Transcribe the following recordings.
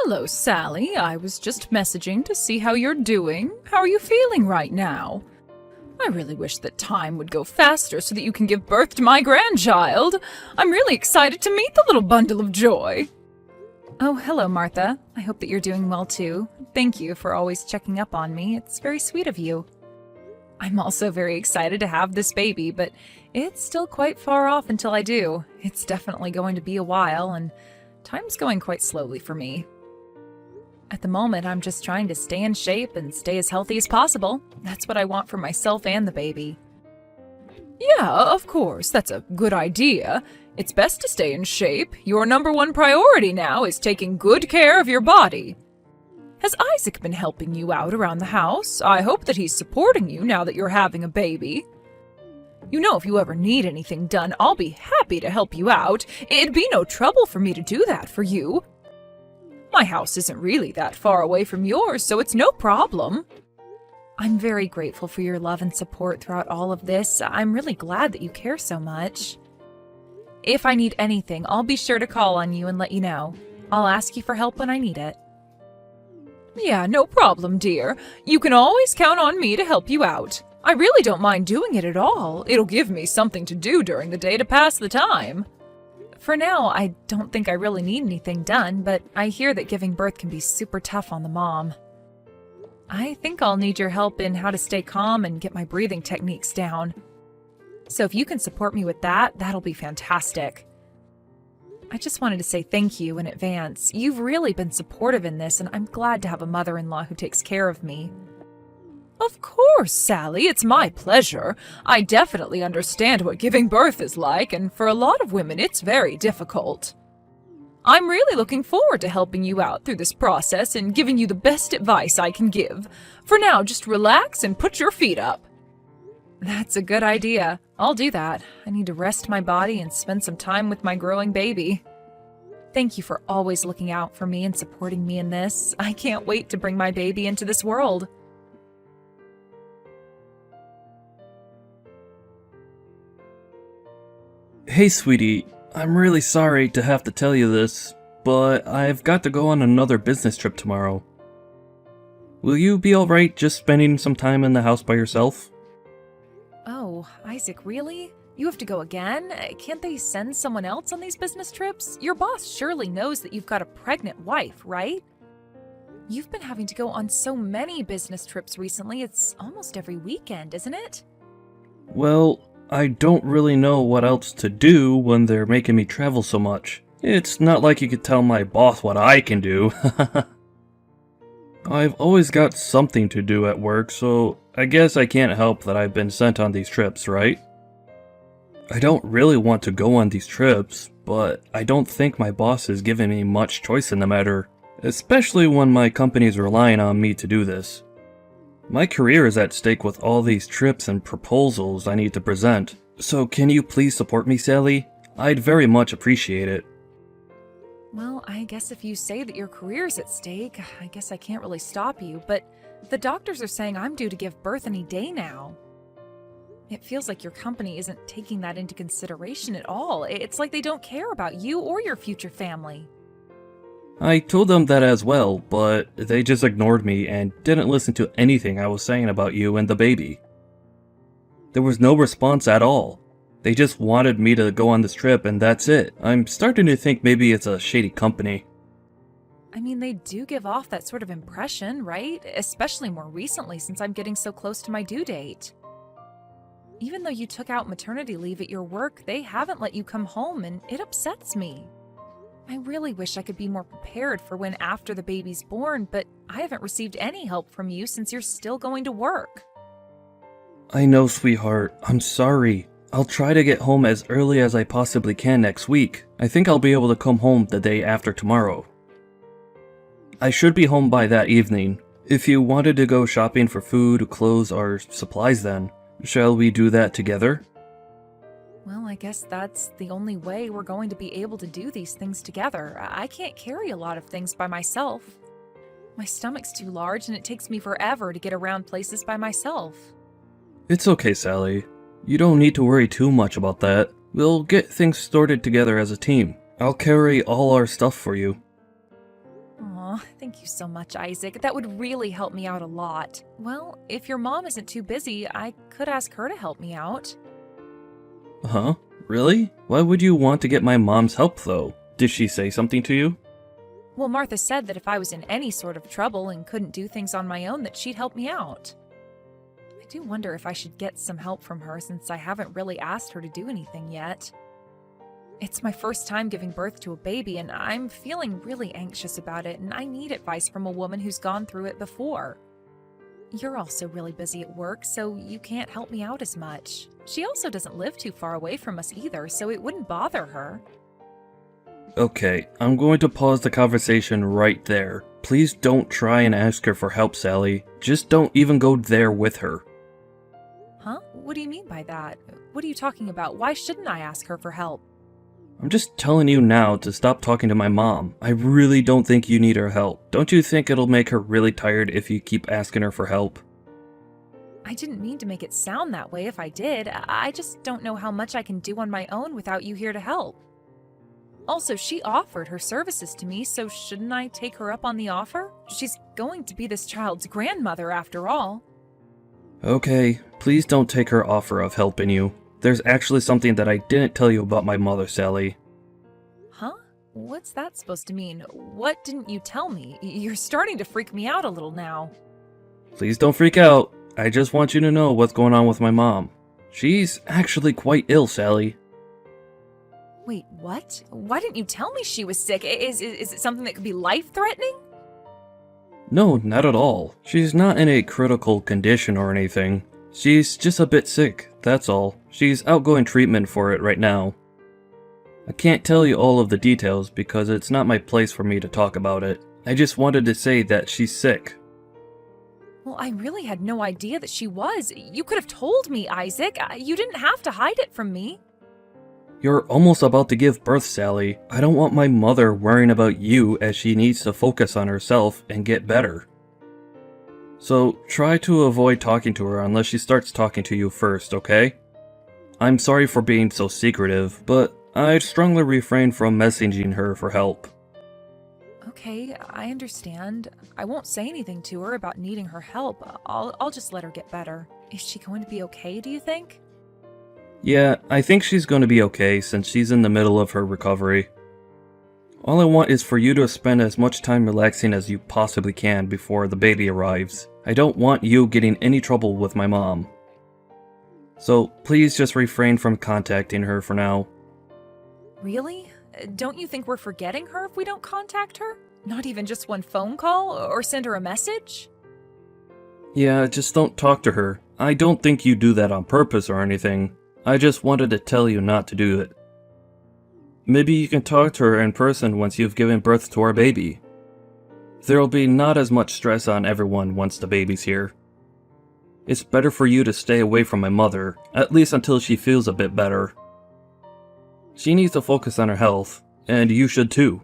Hello, Sally. I was just messaging to see how you're doing. How are you feeling right now? I really wish that time would go faster so that you can give birth to my grandchild. I'm really excited to meet the little bundle of joy. Oh, hello, Martha. I hope that you're doing well, too. Thank you for always checking up on me. It's very sweet of you. I'm also very excited to have this baby, but it's still quite far off until I do. It's definitely going to be a while, and time's going quite slowly for me. At the moment, I'm just trying to stay in shape and stay as healthy as possible. That's what I want for myself and the baby. Yeah, of course, that's a good idea. It's best to stay in shape. Your #1 priority now is taking good care of your body. Has Isaac been helping you out around the house? I hope that he's supporting you now that you're having a baby. You know, if you ever need anything done, I'll be happy to help you out. It'd be no trouble for me to do that for you. My house isn't really that far away from yours, so it's no problem. I'm very grateful for your love and support throughout all of this. I'm really glad that you care so much. If I need anything, I'll be sure to call on you and let you know. I'll ask you for help when I need it. Yeah, no problem, dear. You can always count on me to help you out. I really don't mind doing it at all. It'll give me something to do during the day to pass the time. For now, I don't think I really need anything done, but I hear that giving birth can be super tough on the mom. I think I'll need your help in how to stay calm and get my breathing techniques down. So if you can support me with that, that'll be fantastic. I just wanted to say thank you in advance. You've really been supportive in this, and I'm glad to have a mother-in-law who takes care of me. Of course, Sally, it's my pleasure. I definitely understand what giving birth is like, and for a lot of women, it's very difficult. I'm really looking forward to helping you out through this process and giving you the best advice I can give. For now, just relax and put your feet up. That's a good idea. I'll do that. I need to rest my body and spend some time with my growing baby. Thank you for always looking out for me and supporting me in this. I can't wait to bring my baby into this world. Hey, sweetie, I'm really sorry to have to tell you this, but I've got to go on another business trip tomorrow. Will you be alright just spending some time in the house by yourself? Oh, Isaac, really? You have to go again? Can't they send someone else on these business trips? Your boss surely knows that you've got a pregnant wife, right? You've been having to go on so many business trips recently, it's almost every weekend, isn't it? Well, I don't really know what else to do when they're making me travel so much. It's not like you could tell my boss what I can do. I've always got something to do at work, so I guess I can't help that I've been sent on these trips, right? I don't really want to go on these trips, but I don't think my boss is giving me much choice in the matter, especially when my company's relying on me to do this. My career is at stake with all these trips and proposals I need to present, so can you please support me, Sally? I'd very much appreciate it. Well, I guess if you say that your career's at stake, I guess I can't really stop you, but the doctors are saying I'm due to give birth any day now. It feels like your company isn't taking that into consideration at all. It's like they don't care about you or your future family. I told them that as well, but they just ignored me and didn't listen to anything I was saying about you and the baby. There was no response at all. They just wanted me to go on this trip and that's it. I'm starting to think maybe it's a shady company. I mean, they do give off that sort of impression, right? Especially more recently since I'm getting so close to my due date. Even though you took out maternity leave at your work, they haven't let you come home and it upsets me. I really wish I could be more prepared for when after the baby's born, but I haven't received any help from you since you're still going to work. I know, sweetheart. I'm sorry. I'll try to get home as early as I possibly can next week. I think I'll be able to come home the day after tomorrow. I should be home by that evening. If you wanted to go shopping for food, clothes, or supplies then, shall we do that together? Well, I guess that's the only way we're going to be able to do these things together. I can't carry a lot of things by myself. My stomach's too large and it takes me forever to get around places by myself. It's okay, Sally. You don't need to worry too much about that. We'll get things sorted together as a team. I'll carry all our stuff for you. Aw, Aw, thank you so much, Isaac. That would really help me out a lot. Well, if your mom isn't too busy, I could ask her to help me out. Huh? Really? Why would you want to get my mom's help, though? Did she say something to you? Well, Martha said that if I was in any sort of trouble and couldn't do things on my own, that she'd help me out. I do wonder if I should get some help from her since I haven't really asked her to do anything yet. It's my first time giving birth to a baby, and I'm feeling really anxious about it, and I need advice from a woman who's gone through it before. You're also really busy at work, so you can't help me out as much. She also doesn't live too far away from us either, so it wouldn't bother her. Okay, I'm going to pause the conversation right there. Please don't try and ask her for help, Sally. Just don't even go there with her. Huh? What do you mean by that? What are you talking about? Why shouldn't I ask her for help? I'm just telling you now to stop talking to my mom. I really don't think you need her help. Don't you think it'll make her really tired if you keep asking her for help? I didn't mean to make it sound that way if I did. I just don't know how much I can do on my own without you here to help. Also, she offered her services to me, so shouldn't I take her up on the offer? She's going to be this child's grandmother after all. Okay, please don't take her offer of helping you. There's actually something that I didn't tell you about my mother, Sally. Huh? What's that supposed to mean? What didn't you tell me? You're starting to freak me out a little now. Please don't freak out. I just want you to know what's going on with my mom. She's actually quite ill, Sally. Wait, what? Why didn't you tell me she was sick? Is it something that could be life-threatening? No, not at all. She's not in a critical condition or anything. She's just a bit sick, that's all. She's outgoing treatment for it right now. I can't tell you all of the details because it's not my place for me to talk about it. I just wanted to say that she's sick. Well, I really had no idea that she was. You could have told me, Isaac. You didn't have to hide it from me. You're almost about to give birth, Sally. I don't want my mother worrying about you as she needs to focus on herself and get better. So try to avoid talking to her unless she starts talking to you first, okay? I'm sorry for being so secretive, but I'd strongly refrain from messaging her for help. Okay, I understand. I won't say anything to her about needing her help. I'll just let her get better. Is she going to be okay, do you think? Yeah, I think she's going to be okay since she's in the middle of her recovery. All I want is for you to spend as much time relaxing as you possibly can before the baby arrives. I don't want you getting any trouble with my mom. So please just refrain from contacting her for now. Really? Don't you think we're forgetting her if we don't contact her? Not even just one phone call or send her a message? Yeah, just don't talk to her. I don't think you do that on purpose or anything. I just wanted to tell you not to do it. Maybe you can talk to her in person once you've given birth to our baby. There'll be not as much stress on everyone once the baby's here. It's better for you to stay away from my mother, at least until she feels a bit better. She needs to focus on her health, and you should too.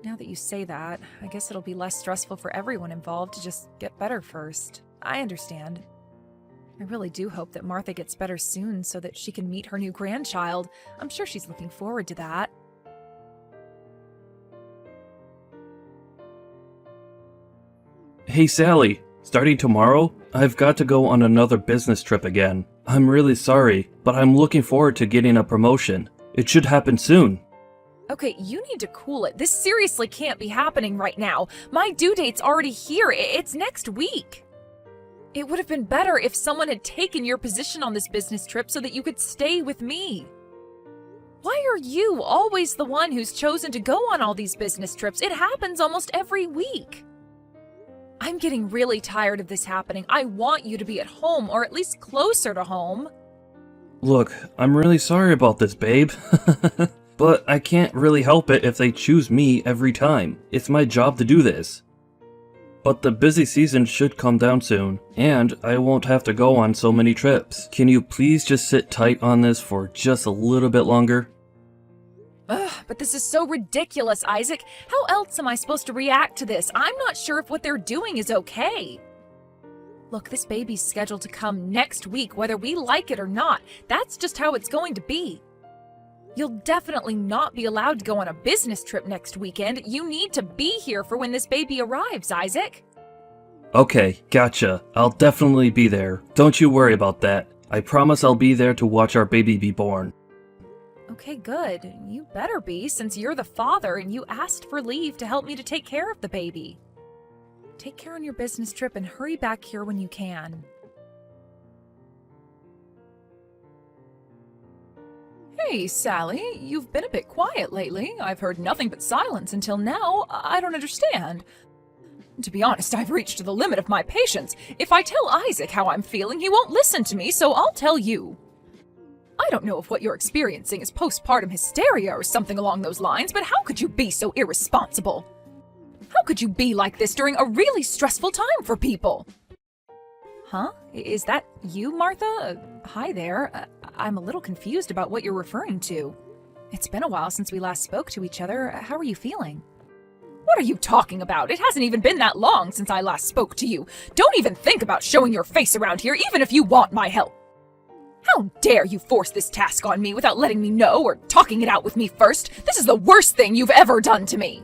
Now that you say that, I guess it'll be less stressful for everyone involved to just get better first. I understand. I really do hope that Martha gets better soon so that she can meet her new grandchild. I'm sure she's looking forward to that. Hey Sally, starting tomorrow, I've got to go on another business trip again. I'm really sorry, but I'm looking forward to getting a promotion. It should happen soon. Okay, you need to cool it. This seriously can't be happening right now. My due date's already here. It's next week. It would have been better if someone had taken your position on this business trip so that you could stay with me. Why are you always the one who's chosen to go on all these business trips? It happens almost every week. I'm getting really tired of this happening. I want you to be at home, or at least closer to home. Look, I'm really sorry about this, babe. But I can't really help it if they choose me every time. It's my job to do this. But the busy season should come down soon, and I won't have to go on so many trips. Can you please just sit tight on this for just a little bit longer? Ugh, but this is so ridiculous, Isaac. How else am I supposed to react to this? I'm not sure if what they're doing is okay. Look, this baby's scheduled to come next week, whether we like it or not. That's just how it's going to be. You'll definitely not be allowed to go on a business trip next weekend. You need to be here for when this baby arrives, Isaac. Okay, gotcha. I'll definitely be there. Don't you worry about that. I promise I'll be there to watch our baby be born. Okay, good. You better be, since you're the father and you asked for leave to help me to take care of the baby. Take care on your business trip and hurry back here when you can. Hey, Sally, you've been a bit quiet lately. I've heard nothing but silence until now. I don't understand. To be honest, I've reached the limit of my patience. If I tell Isaac how I'm feeling, he won't listen to me, so I'll tell you. I don't know if what you're experiencing is postpartum hysteria or something along those lines, but how could you be so irresponsible? How could you be like this during a really stressful time for people? Huh? Is that you, Martha? Hi there. I'm a little confused about what you're referring to. It's been a while since we last spoke to each other. How are you feeling? What are you talking about? It hasn't even been that long since I last spoke to you. Don't even think about showing your face around here, even if you want my help. How dare you force this task on me without letting me know or talking it out with me first? This is the worst thing you've ever done to me.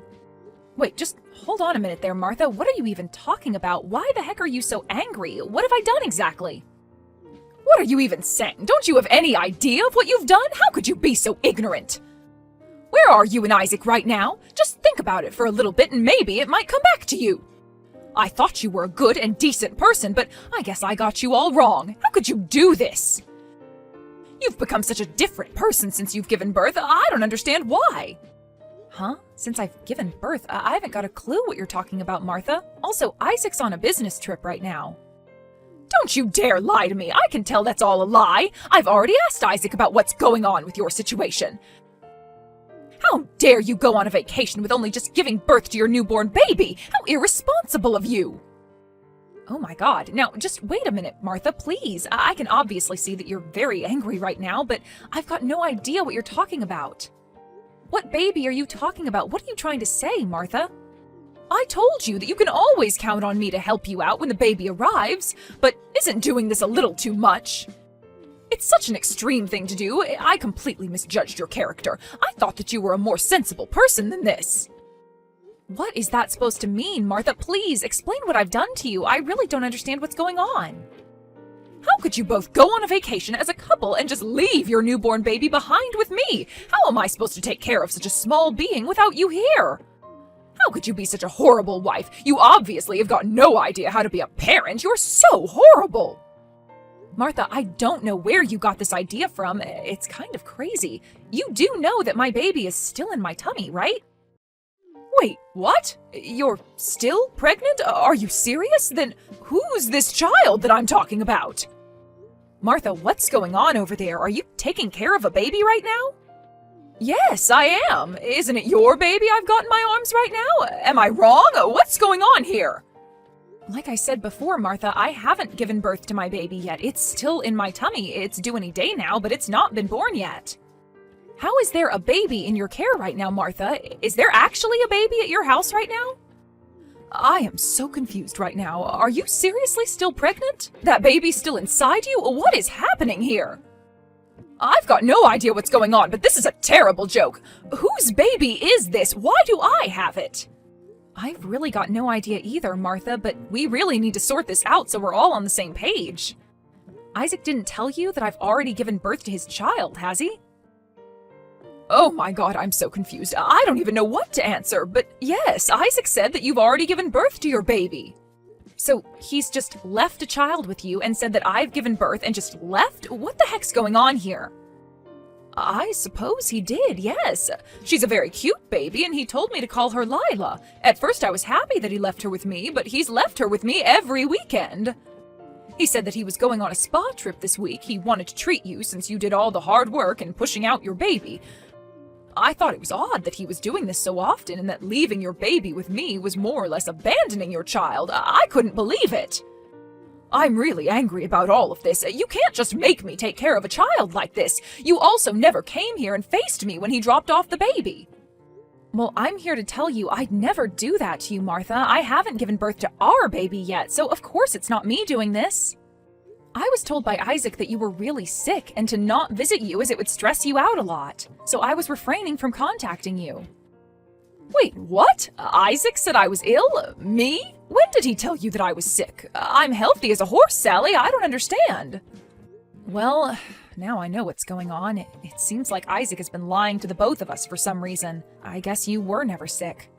Wait, just hold on a minute there, Martha. What are you even talking about? Why the heck are you so angry? What have I done exactly? What are you even saying? Don't you have any idea of what you've done? How could you be so ignorant? Where are you and Isaac right now? Just think about it for a little bit and maybe it might come back to you. I thought you were a good and decent person, but I guess I got you all wrong. How could you do this? You've become such a different person since you've given birth. I don't understand why. Huh? Since I've given birth, I haven't got a clue what you're talking about, Martha. Also, Isaac's on a business trip right now. Don't you dare lie to me. I can tell that's all a lie. I've already asked Isaac about what's going on with your situation. How dare you go on a vacation with only just giving birth to your newborn baby? How irresponsible of you! Oh my god. Now, just wait a minute, Martha, please. I can obviously see that you're very angry right now, but I've got no idea what you're talking about. What baby are you talking about? What are you trying to say, Martha? I told you that you can always count on me to help you out when the baby arrives, but isn't doing this a little too much? It's such an extreme thing to do. I completely misjudged your character. I thought that you were a more sensible person than this. What is that supposed to mean, Martha? Please, explain what I've done to you. I really don't understand what's going on. How could you both go on a vacation as a couple and just leave your newborn baby behind with me? How am I supposed to take care of such a small being without you here? How could you be such a horrible wife? You obviously have got no idea how to be a parent. You're so horrible. Martha, I don't know where you got this idea from. It's kind of crazy. You do know that my baby is still in my tummy, right? Wait, what? You're still pregnant? Are you serious? Then who's this child that I'm talking about? Martha, what's going on over there? Are you taking care of a baby right now? Yes, I am. Isn't it your baby I've got in my arms right now? Am I wrong? What's going on here? Like I said before, Martha, I haven't given birth to my baby yet. It's still in my tummy. It's due any day now, but it's not been born yet. How is there a baby in your care right now, Martha? Is there actually a baby at your house right now? I am so confused right now. Are you seriously still pregnant? That baby's still inside you? What is happening here? I've got no idea what's going on, but this is a terrible joke. Whose baby is this? Why do I have it? I've really got no idea either, Martha, but we really need to sort this out so we're all on the same page. Isaac didn't tell you that I've already given birth to his child, has he? Oh my god, I'm so confused. I don't even know what to answer, but yes, Isaac said that you've already given birth to your baby. So he's just left a child with you and said that I've given birth and just left? What the heck's going on here? I suppose he did, yes. She's a very cute baby, and he told me to call her Lila. At first I was happy that he left her with me, but he's left her with me every weekend. He said that he was going on a spa trip this week. He wanted to treat you since you did all the hard work in pushing out your baby. I thought it was odd that he was doing this so often and that leaving your baby with me was more or less abandoning your child. I couldn't believe it. I'm really angry about all of this. You can't just make me take care of a child like this. You also never came here and faced me when he dropped off the baby. Well, I'm here to tell you I'd never do that to you, Martha. I haven't given birth to our baby yet, so of course it's not me doing this. I was told by Isaac that you were really sick and to not visit you as it would stress you out a lot. So I was refraining from contacting you. Wait, what? Isaac said I was ill? Me? When did he tell you that I was sick? I'm healthy as a horse, Sally. I don't understand. Well, now I know what's going on. It seems like Isaac has been lying to the both of us for some reason. I guess you were never sick.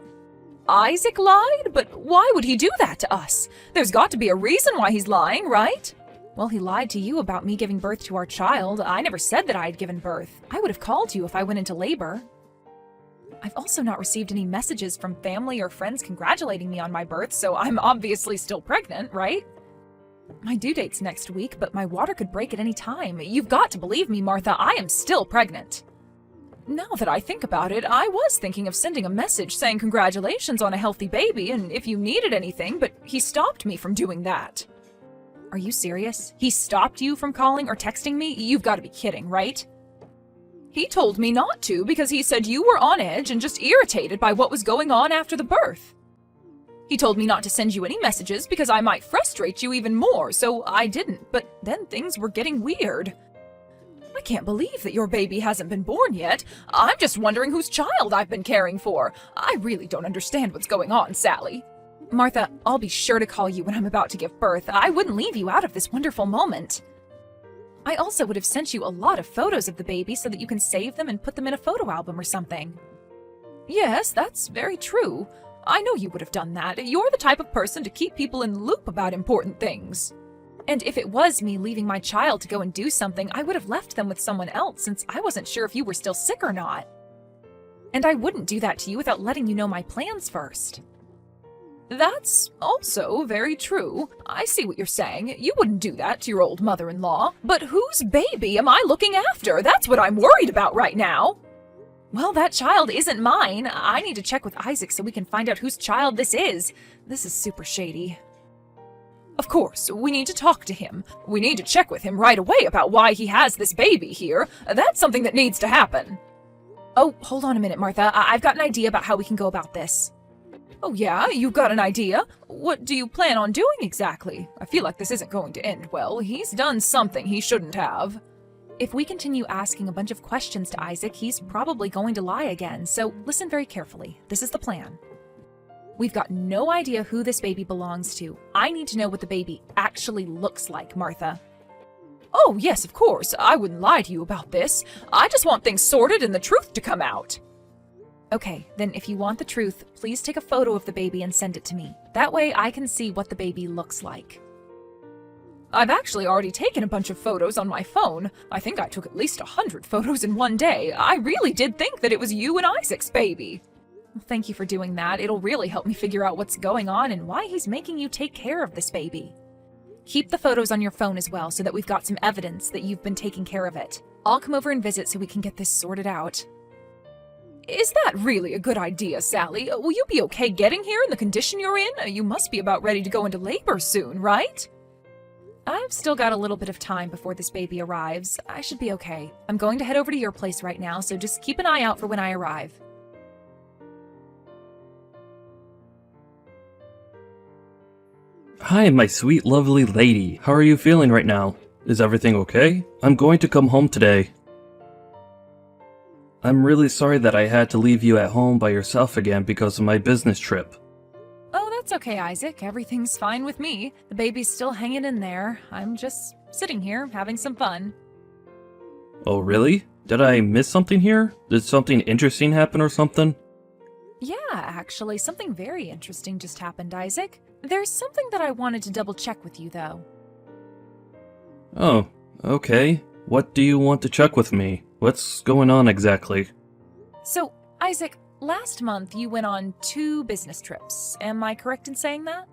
Isaac lied? But why would he do that to us? There's got to be a reason why he's lying, right? Well, he lied to you about me giving birth to our child. I never said that I had given birth. I would have called you if I went into labor. I've also not received any messages from family or friends congratulating me on my birth, so I'm obviously still pregnant, right? My due date's next week, but my water could break at any time. You've got to believe me, Martha, I am still pregnant. Now that I think about it, I was thinking of sending a message saying congratulations on a healthy baby and if you needed anything, but he stopped me from doing that. Are you serious? He stopped you from calling or texting me? You've got to be kidding, right? He told me not to because he said you were on edge and just irritated by what was going on after the birth. He told me not to send you any messages because I might frustrate you even more, so I didn't, but then things were getting weird. I can't believe that your baby hasn't been born yet. I'm just wondering whose child I've been caring for. I really don't understand what's going on, Sally. Martha, I'll be sure to call you when I'm about to give birth. I wouldn't leave you out of this wonderful moment. I also would have sent you a lot of photos of the baby so that you can save them and put them in a photo album or something. Yes, that's very true. I know you would have done that. You're the type of person to keep people in the loop about important things. And if it was me leaving my child to go and do something, I would have left them with someone else since I wasn't sure if you were still sick or not. And I wouldn't do that to you without letting you know my plans first. That's also very true. I see what you're saying. You wouldn't do that to your old mother-in-law. But whose baby am I looking after? That's what I'm worried about right now. Well, that child isn't mine. I need to check with Isaac so we can find out whose child this is. This is super shady. Of course, we need to talk to him. We need to check with him right away about why he has this baby here. That's something that needs to happen. Oh, hold on a minute, Martha. I've got an idea about how we can go about this. Oh yeah, you've got an idea? What do you plan on doing exactly? I feel like this isn't going to end well. He's done something he shouldn't have. If we continue asking a bunch of questions to Isaac, he's probably going to lie again, so listen very carefully. This is the plan. We've got no idea who this baby belongs to. I need to know what the baby actually looks like, Martha. Oh yes, of course. I wouldn't lie to you about this. I just want things sorted and the truth to come out. Okay, then if you want the truth, please take a photo of the baby and send it to me. That way I can see what the baby looks like. I've actually already taken a bunch of photos on my phone. I think I took at least 100 photos in one day. I really did think that it was you and Isaac's baby. Well, thank you for doing that. It'll really help me figure out what's going on and why he's making you take care of this baby. Keep the photos on your phone as well so that we've got some evidence that you've been taking care of it. I'll come over and visit so we can get this sorted out. Is that really a good idea, Sally? Will you be okay getting here in the condition you're in? You must be about ready to go into labor soon, right? I've still got a little bit of time before this baby arrives. I should be okay. I'm going to head over to your place right now, so just keep an eye out for when I arrive. Hi, my sweet lovely lady. How are you feeling right now? Is everything okay? I'm going to come home today. I'm really sorry that I had to leave you at home by yourself again because of my business trip. Oh, that's okay, Isaac. Everything's fine with me. The baby's still hanging in there. I'm just sitting here having some fun. Oh, really? Did I miss something here? Did something interesting happen or something? Yeah, actually, something very interesting just happened, Isaac. There's something that I wanted to double check with you, though. Oh, okay. What do you want to check with me? What's going on exactly? So, Isaac, last month you went on 2 business trips. Am I correct in saying that?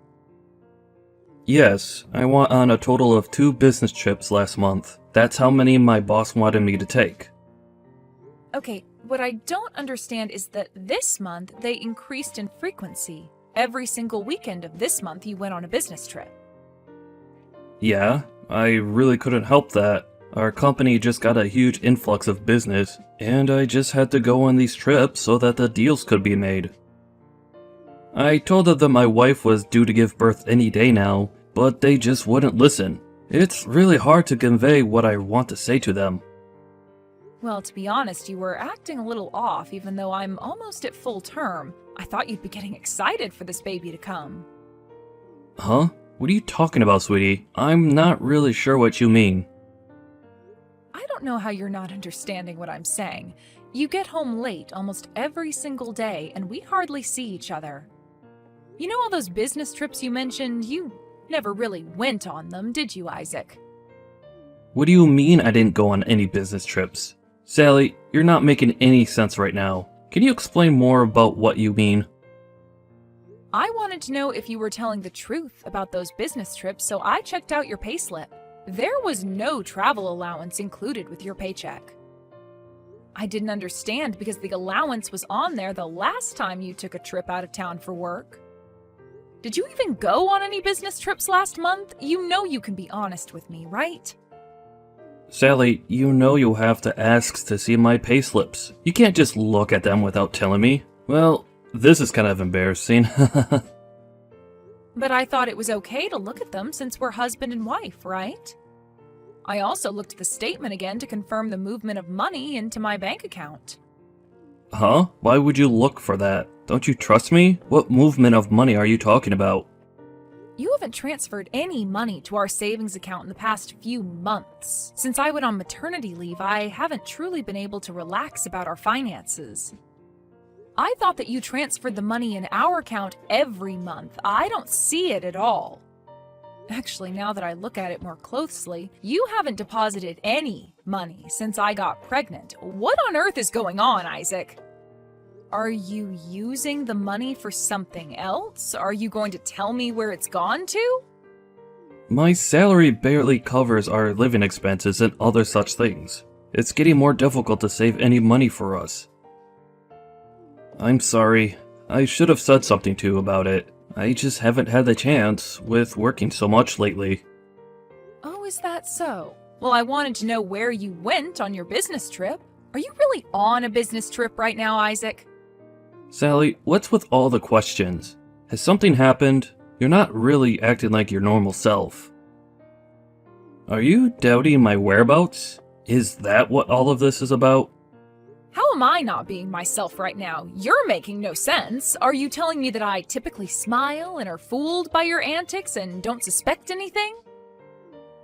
Yes, I went on a total of 2 business trips last month. That's how many my boss wanted me to take. Okay, what I don't understand is that this month they increased in frequency. Every single weekend of this month you went on a business trip. Yeah, I really couldn't help that. Our company just got a huge influx of business, and I just had to go on these trips so that the deals could be made. I told them that my wife was due to give birth any day now, but they just wouldn't listen. It's really hard to convey what I want to say to them. Well, to be honest, you were acting a little off, even though I'm almost at full term. I thought you'd be getting excited for this baby to come. Huh? What are you talking about, sweetie? I'm not really sure what you mean. I don't know how you're not understanding what I'm saying. You get home late almost every single day, and we hardly see each other. You know all those business trips you mentioned? You never really went on them, did you, Isaac? What do you mean I didn't go on any business trips? Sally, you're not making any sense right now. Can you explain more about what you mean? I wanted to know if you were telling the truth about those business trips, so I checked out your payslip. There was no travel allowance included with your paycheck. I didn't understand because the allowance was on there the last time you took a trip out of town for work. Did you even go on any business trips last month? You know you can be honest with me, right? Sally, you know you'll have to ask to see my payslips. You can't just look at them without telling me. Well, this is kind of embarrassing. But I thought it was okay to look at them since we're husband and wife, right? I also looked at the statement again to confirm the movement of money into my bank account. Huh? Why would you look for that? Don't you trust me? What movement of money are you talking about? You haven't transferred any money to our savings account in the past few months. Since I went on maternity leave, I haven't truly been able to relax about our finances. I thought that you transferred the money in our account every month. I don't see it at all. Actually, now that I look at it more closely, you haven't deposited any money since I got pregnant. What on earth is going on, Isaac? Are you using the money for something else? Are you going to tell me where it's gone to? My salary barely covers our living expenses and other such things. It's getting more difficult to save any money for us. I'm sorry. I should have said something to you about it. I just haven't had the chance with working so much lately. Oh, is that so? Well, I wanted to know where you went on your business trip. Are you really on a business trip right now, Isaac? Sally, what's with all the questions? Has something happened? You're not really acting like your normal self. Are you doubting my whereabouts? Is that what all of this is about? How am I not being myself right now? You're making no sense. Are you telling me that I typically smile and are fooled by your antics and don't suspect anything?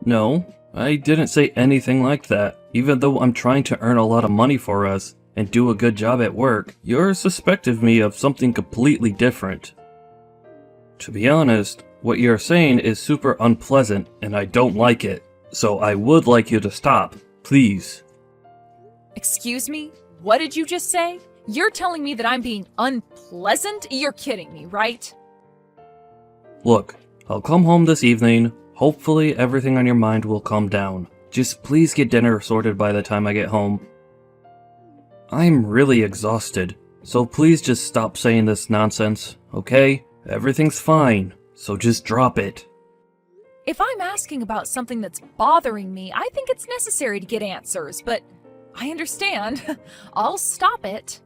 No, I didn't say anything like that. Even though I'm trying to earn a lot of money for us and do a good job at work, you're suspecting me of something completely different. To be honest, what you're saying is super unpleasant and I don't like it. So I would like you to stop, please. Excuse me? What did you just say? You're telling me that I'm being unpleasant? You're kidding me, right? Look, I'll come home this evening. Hopefully everything on your mind will calm down. Just please get dinner sorted by the time I get home. I'm really exhausted, so please just stop saying this nonsense, okay? Everything's fine, so just drop it. If I'm asking about something that's bothering me, I think it's necessary to get answers, but I understand. I'll stop it.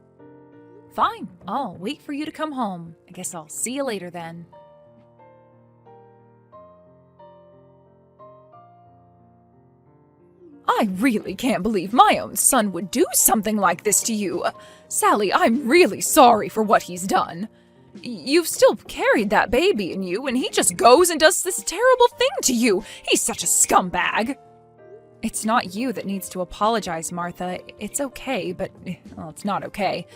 Fine, I'll wait for you to come home. I guess I'll see you later then. I really can't believe my own son would do something like this to you. Sally, I'm really sorry for what he's done. You've still carried that baby in you, and he just goes and does this terrible thing to you. He's such a scumbag. It's not you that needs to apologize, Martha. It's okay, but, well, it's not okay.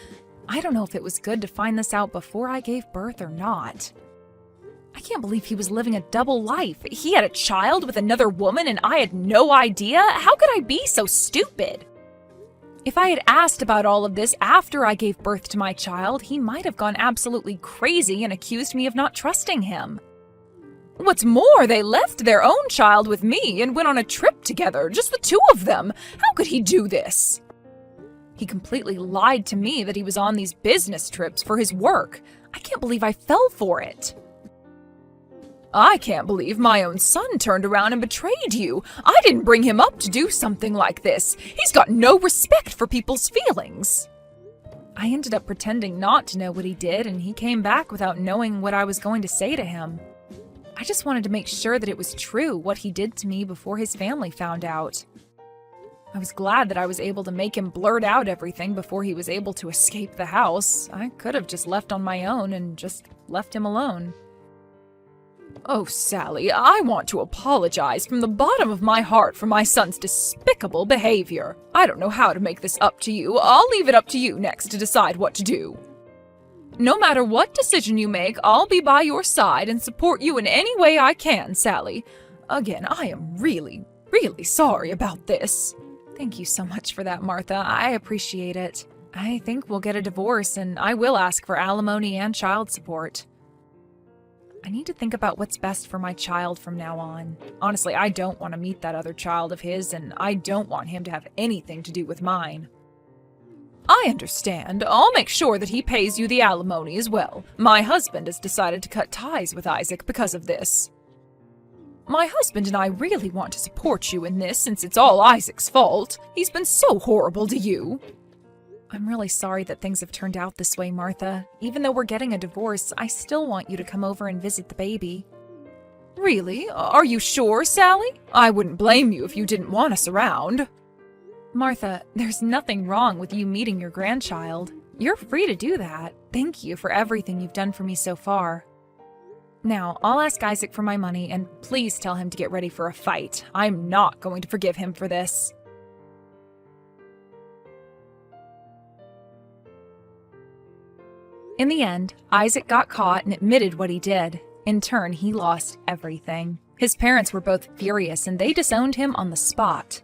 I don't know if it was good to find this out before I gave birth or not. I can't believe he was living a double life. He had a child with another woman and I had no idea? How could I be so stupid? If I had asked about all of this after I gave birth to my child, he might have gone absolutely crazy and accused me of not trusting him. What's more, they left their own child with me and went on a trip together, just the two of them. How could he do this? He completely lied to me that he was on these business trips for his work. I can't believe I fell for it. I can't believe my own son turned around and betrayed you. I didn't bring him up to do something like this. He's got no respect for people's feelings. I ended up pretending not to know what he did, and he came back without knowing what I was going to say to him. I just wanted to make sure that it was true what he did to me before his family found out. I was glad that I was able to make him blurt out everything before he was able to escape the house. I could have just left on my own and just left him alone. Oh, Sally, I want to apologize from the bottom of my heart for my son's despicable behavior. I don't know how to make this up to you. I'll leave it up to you next to decide what to do. No matter what decision you make, I'll be by your side and support you in any way I can, Sally. Again, I am really, really sorry about this. Thank you so much for that, Martha. I appreciate it. I think we'll get a divorce, and I will ask for alimony and child support. I need to think about what's best for my child from now on. Honestly, I don't want to meet that other child of his, and I don't want him to have anything to do with mine. I understand. I'll make sure that he pays you the alimony as well. My husband has decided to cut ties with Isaac because of this. My husband and I really want to support you in this since it's all Isaac's fault. He's been so horrible to you. I'm really sorry that things have turned out this way, Martha. Even though we're getting a divorce, I still want you to come over and visit the baby. Really? Are you sure, Sally? I wouldn't blame you if you didn't want us around. Martha, there's nothing wrong with you meeting your grandchild. You're free to do that. Thank you for everything you've done for me so far. Now, I'll ask Isaac for my money, and please tell him to get ready for a fight. I'm not going to forgive him for this. In the end, Isaac got caught and admitted what he did. In turn, he lost everything. His parents were both furious, and they disowned him on the spot.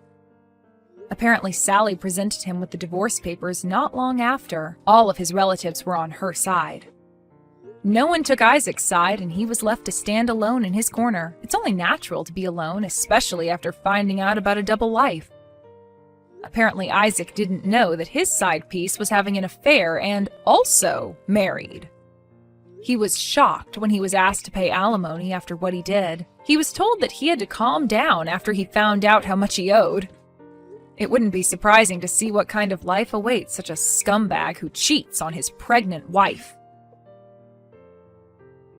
Apparently, Sally presented him with the divorce papers not long after. All of his relatives were on her side. No one took Isaac's side, and he was left to stand alone in his corner. It's only natural to be alone, especially after finding out about a double life. Apparently, Isaac didn't know that his side piece was having an affair and also married. He was shocked when he was asked to pay alimony after what he did. He was told that he had to calm down after he found out how much he owed. It wouldn't be surprising to see what kind of life awaits such a scumbag who cheats on his pregnant wife.